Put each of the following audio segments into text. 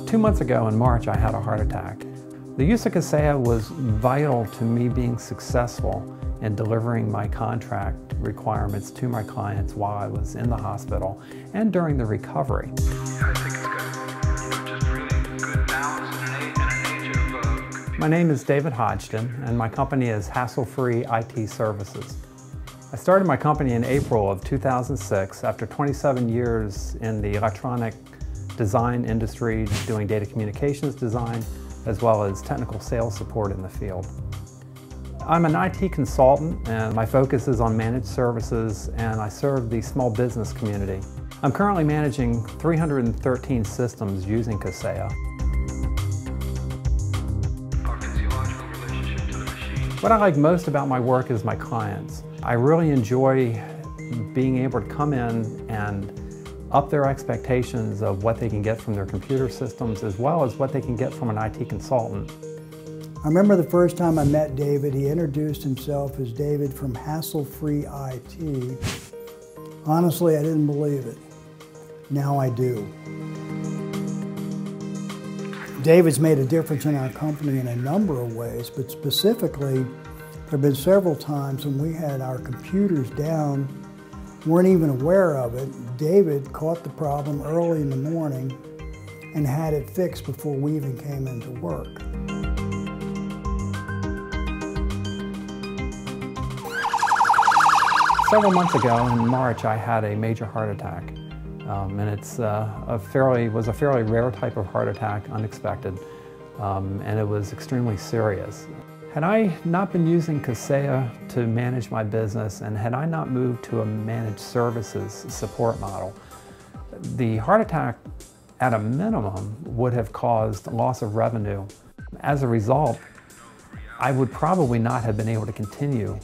2 months ago in March, I had a heart attack. The use of Kaseya was vital to me being successful in delivering my contract requirements to my clients while I was in the hospital and during the recovery. I think it's got, just really good balance in an age of computer. My name is David Hodgson, and my company is Hassle-Free IT Services. I started my company in April of 2006 after 27 years in the electronic design industry, doing data communications design, as well as technical sales support in the field. I'm an IT consultant, and my focus is on managed services, and I serve the small business community. I'm currently managing 313 systems using Kaseya. Our physiological relationship to the machine. What I like most about my work is my clients. I really enjoy being able to come in and up their expectations of what they can get from their computer systems, as well as what they can get from an IT consultant. I remember the first time I met David, he introduced himself as David from Hassle-Free IT. Honestly, I didn't believe it. Now I do. David's made a difference in our company in a number of ways, but specifically, there have been several times when we had our computers down, weren't even aware of it. David caught the problem early in the morning and had it fixed before we even came into work. Several months ago in March, I had a major heart attack. And it's was a fairly rare type of heart attack, unexpected, and it was extremely serious. Had I not been using Kaseya to manage my business, and had I not moved to a managed services support model, the heart attack at a minimum would have caused loss of revenue. As a result, I would probably not have been able to continue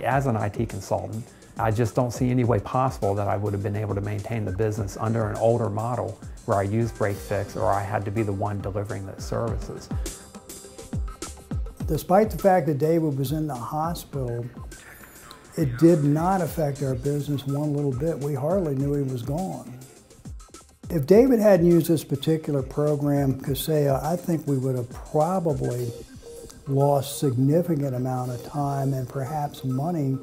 as an IT consultant. I just don't see any way possible that I would have been able to maintain the business under an older model where I used break fix or I had to be the one delivering the services. Despite the fact that David was in the hospital, it did not affect our business one little bit. We hardly knew he was gone. If David hadn't used this particular program, Kaseya, I think we would have probably lost significant amount of time and perhaps money.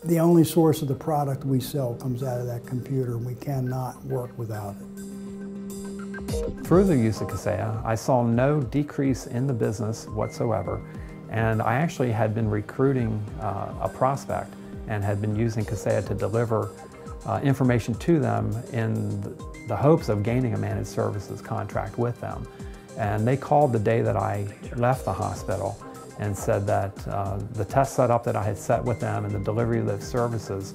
The only source of the product we sell comes out of that computer, and we cannot work without it. Through the use of Kaseya, I saw no decrease in the business whatsoever, and I actually had been recruiting a prospect and had been using Kaseya to deliver information to them in the hopes of gaining a managed services contract with them. And they called the day that I left the hospital and said that the test setup that I had set with them and the delivery of those services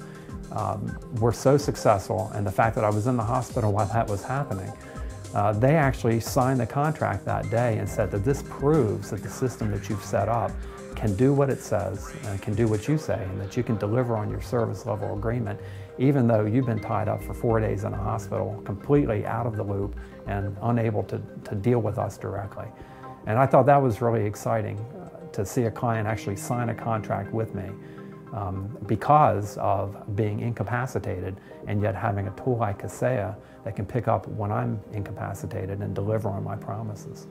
were so successful, and the fact that I was in the hospital while that was happening, they actually signed the contract that day and said that this proves that the system that you've set up can do what it says and can do what you say, and that you can deliver on your service level agreement even though you've been tied up for 4 days in a hospital, completely out of the loop and unable to deal with us directly. And I thought that was really exciting to see a client actually sign a contract with me because of being incapacitated and yet having a tool like Kaseya that can pick up when I'm incapacitated and deliver on my promises.